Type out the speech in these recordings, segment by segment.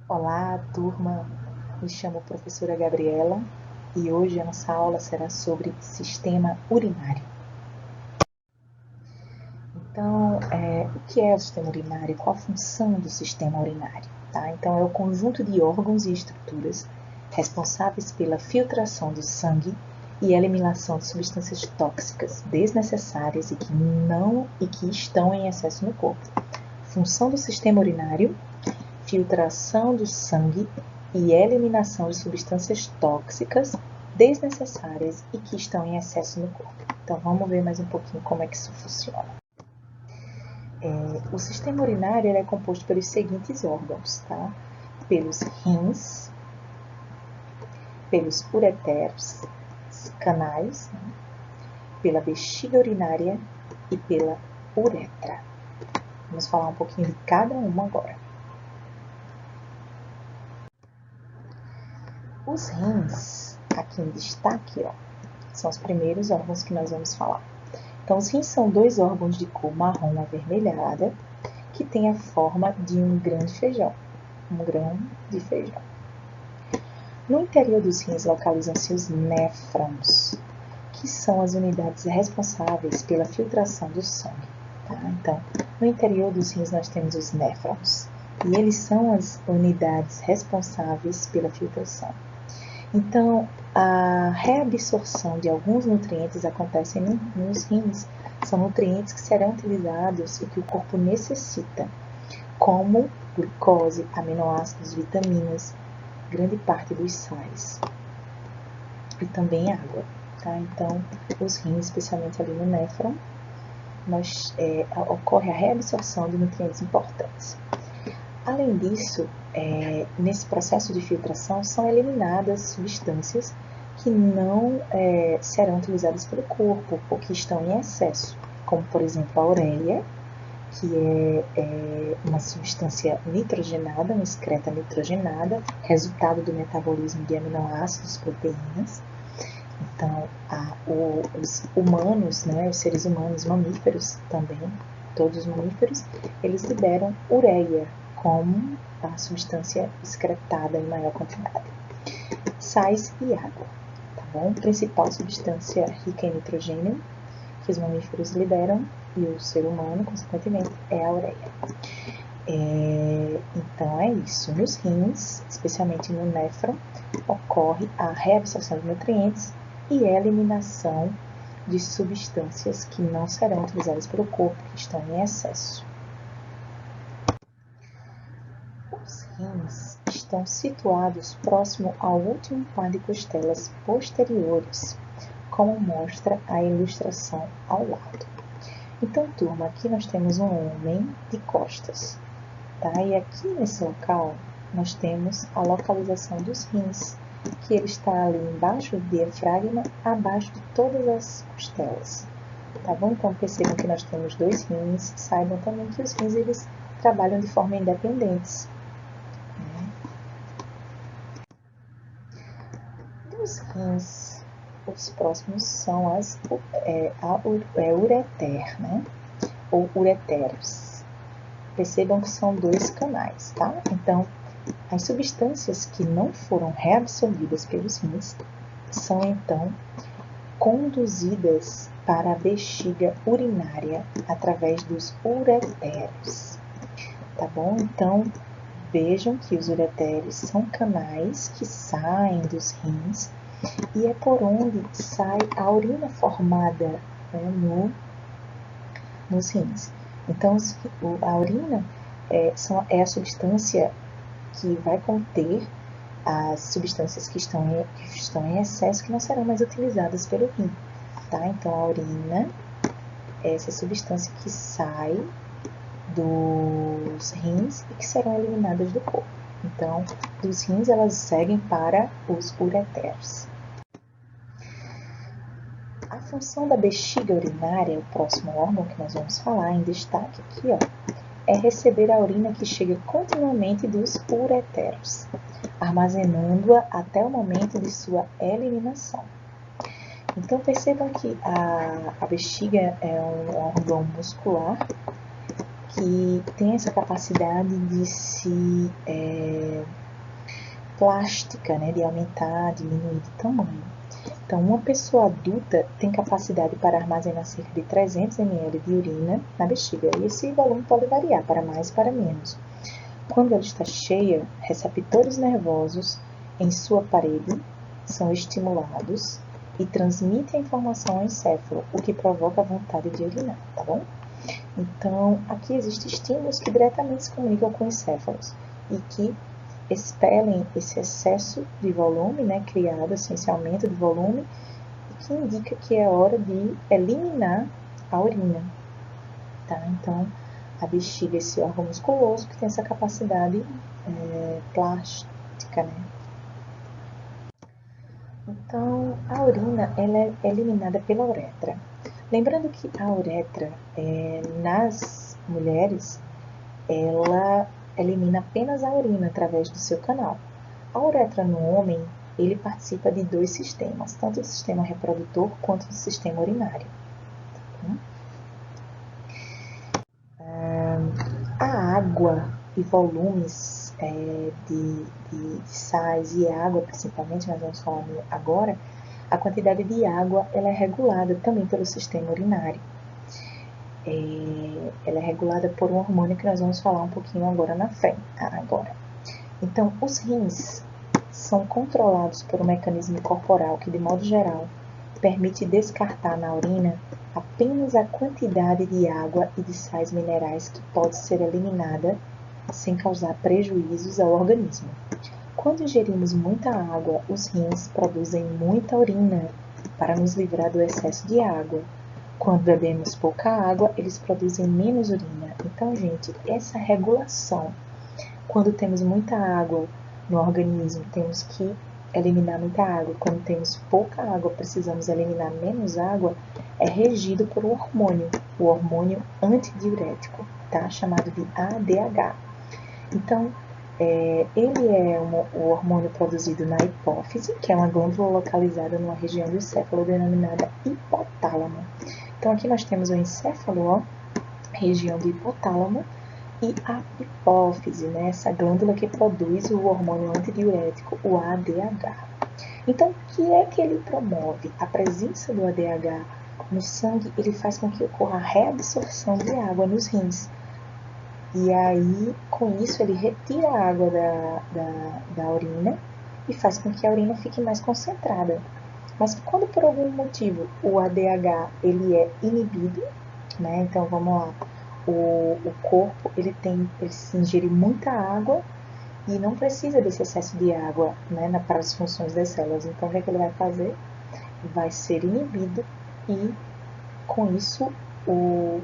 Olá, turma! Me chamo professora Gabriela e hoje a nossa aula será sobre sistema urinário. Então, o que é o sistema urinário? Qual a função do sistema urinário? Tá? Então, é o conjunto de órgãos e estruturas responsáveis pela filtração do sangue e eliminação de substâncias tóxicas desnecessárias e que estão em excesso no corpo. Função do sistema urinário: filtração do sangue e eliminação de substâncias tóxicas desnecessárias e que estão em excesso no corpo. Então, vamos ver mais um pouquinho como é que isso funciona. O sistema urinário é composto pelos seguintes órgãos, tá? Pelos rins, pelos ureteres, canais, né? Pela bexiga urinária e pela uretra. Vamos falar um pouquinho de cada uma agora. Os rins, aqui em destaque, ó, são os primeiros órgãos que nós vamos falar. Então, os rins são dois órgãos de cor marrom avermelhada que têm a forma de um grão de feijão. Um grão de feijão. No interior dos rins localizam-se os néfrons, que são as unidades responsáveis pela filtração do sangue. Tá? Então, no interior dos rins nós temos os néfrons, e eles são as unidades responsáveis pela filtração. Então, a reabsorção de alguns nutrientes acontece nos rins. São nutrientes que serão utilizados e que o corpo necessita, como glicose, aminoácidos, vitaminas, grande parte dos sais e também água. Tá? Então, os rins, especialmente ali no néfron, ocorre a reabsorção de nutrientes importantes. Além disso, nesse processo de filtração são eliminadas substâncias que não serão utilizadas pelo corpo ou que estão em excesso, como por exemplo a ureia, que é uma substância nitrogenada, uma excreta nitrogenada, resultado do metabolismo de aminoácidos, proteínas. Então, os humanos, né, os seres humanos, mamíferos também, todos os mamíferos, eles liberam ureia como a substância excretada em maior quantidade. Sais e água, tá bom? Principal substância rica em nitrogênio que os mamíferos liberam e o ser humano, consequentemente, é a ureia. Então, é isso. Nos rins, especialmente no néfron, ocorre a reabsorção de nutrientes e a eliminação de substâncias que não serão utilizadas pelo corpo, que estão em excesso. Os rins estão situados próximo ao último par de costelas posteriores, como mostra a ilustração ao lado. Então, turma, aqui nós temos um homem de costas, tá? E aqui nesse local nós temos a localização dos rins, que ele está ali embaixo do diafragma, abaixo de todas as costelas, tá bom? Então, percebam que nós temos dois rins, saibam também que os rins, eles trabalham de forma independente. Dos rins, os próximos são a ureter, né? Ou ureteres. Percebam que são dois canais, tá? Então, as substâncias que não foram reabsorvidas pelos rins são, então, conduzidas para a bexiga urinária através dos ureteres, tá bom? Então, vejam que os ureteres são canais que saem dos rins e é por onde sai a urina formada, né, nos rins. Então, a urina é a substância que vai conter as substâncias que estão em excesso, que não serão mais utilizadas pelo rim, tá? Então, a urina é essa substância que sai dos rins e que serão eliminadas do corpo. Então, dos rins elas seguem para os ureteres. A função da bexiga urinária, o próximo órgão que nós vamos falar em destaque aqui, ó, é receber a urina que chega continuamente dos ureteres, armazenando-a até o momento de sua eliminação. Então, percebam que a bexiga é um órgão muscular que tem essa capacidade de se plástica, né, de aumentar, diminuir de tamanho. Então, uma pessoa adulta tem capacidade para armazenar cerca de 300 ml de urina na bexiga, e esse volume pode variar para mais e para menos. Quando ela está cheia, receptores nervosos em sua parede são estimulados e transmitem a informação ao encéfalo, o que provoca a vontade de urinar, tá bom? Então, aqui existem estímulos que diretamente se comunicam com encéfalos e que expelem esse excesso de volume, né, criado, assim, esse aumento de volume, e que indica que é hora de eliminar a urina, tá? Então, a bexiga é esse órgão musculoso que tem essa capacidade plástica, né? Então, a urina ela é eliminada pela uretra. Lembrando que a uretra, nas mulheres, ela elimina apenas a urina através do seu canal. A uretra no homem, ele participa de dois sistemas, tanto do sistema reprodutor quanto do sistema urinário. A água e volumes de sais e água, principalmente, nós vamos falar agora, a quantidade de água ela é regulada também pelo sistema urinário. Ela é regulada por um hormônio que nós vamos falar um pouquinho agora na frente. Então, os rins são controlados por um mecanismo corporal que, de modo geral, permite descartar na urina apenas a quantidade de água e de sais minerais que pode ser eliminada sem causar prejuízos ao organismo. Quando ingerimos muita água, os rins produzem muita urina para nos livrar do excesso de água. Quando bebemos pouca água, eles produzem menos urina. Então, gente, essa regulação, quando temos muita água no organismo, temos que eliminar muita água. Quando temos pouca água, precisamos eliminar menos água, é regido por um hormônio, o hormônio antidiurético, tá? Chamado de ADH. Então, ele é o hormônio produzido na hipófise, que é uma glândula localizada numa região do encéfalo denominada hipotálamo. Então, aqui nós temos o encéfalo, ó, região do hipotálamo, e a hipófise, né, essa glândula que produz o hormônio antidiurético, o ADH. Então, o que é que ele promove? A presença do ADH no sangue, ele faz com que ocorra a reabsorção de água nos rins. E aí, com isso, ele retira a água da urina e faz com que a urina fique mais concentrada. Mas quando por algum motivo o ADH ele é inibido, né? Então vamos lá, o corpo ele se ingere muita água e não precisa desse excesso de água, né, para as funções das células. Então o que é que ele vai fazer? Vai ser inibido e com isso o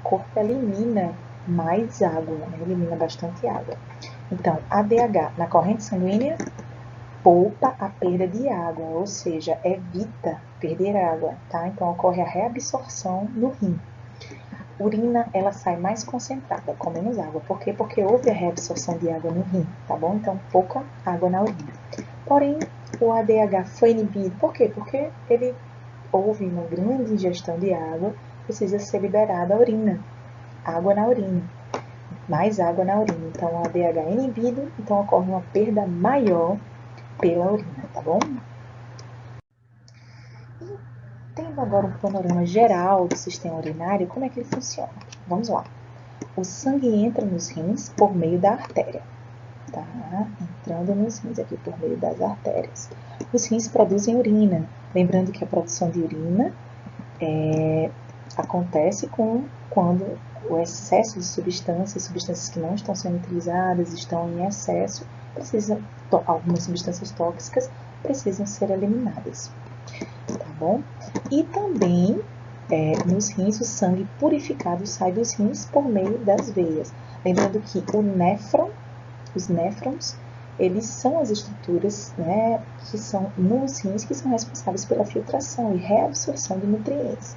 corpo elimina mais água, né? Elimina bastante água. Então, ADH na corrente sanguínea poupa a perda de água, ou seja, evita perder água, tá? Então, ocorre a reabsorção no rim. Urina, ela sai mais concentrada, com menos água. Por quê? Porque houve a reabsorção de água no rim, tá bom? Então, pouca água na urina. Porém, o ADH foi inibido. Por quê? Porque houve uma grande ingestão de água, precisa ser liberada a urina. Água na urina. Mais água na urina. Então, o ADH é inibido, então ocorre uma perda maior pela urina, tá bom? E tendo agora um panorama geral do sistema urinário, como é que ele funciona? Vamos lá. O sangue entra nos rins por meio da artéria, tá? Entrando nos rins aqui por meio das artérias. Os rins produzem urina. Lembrando que a produção de urina acontece quando o excesso de substâncias que não estão sendo utilizadas, estão em excesso, algumas substâncias tóxicas precisam ser eliminadas, tá bom? E também nos rins o sangue purificado sai dos rins por meio das veias. Lembrando que os néfrons, eles são as estruturas, né, que são nos rins que são responsáveis pela filtração e reabsorção de nutrientes.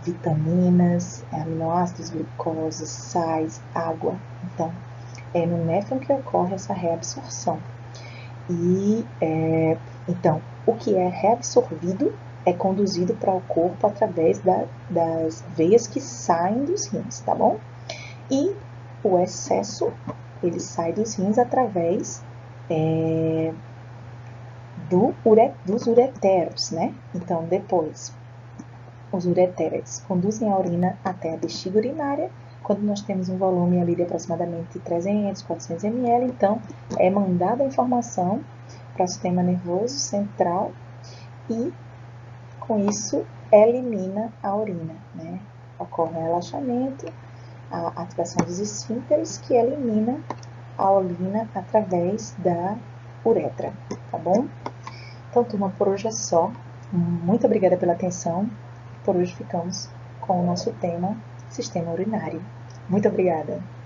Vitaminas, aminoácidos, glicose, sais, água. Então, é no néfron que ocorre essa reabsorção. E, então, o que é reabsorvido é conduzido para o corpo através das veias que saem dos rins, tá bom? E o excesso, ele sai dos rins através dos ureteros, né? Então, depois, os ureteros conduzem a urina até a bexiga urinária, quando nós temos um volume ali de aproximadamente 300, 400 ml, então é mandada a informação para o sistema nervoso central e, com isso, elimina a urina, né? Ocorre o relaxamento, a ativação dos esfínteres, que elimina a urina através da uretra, tá bom? Então, turma, por hoje é só. Muito obrigada pela atenção. Por hoje ficamos com o nosso tema, sistema urinário. Muito obrigada!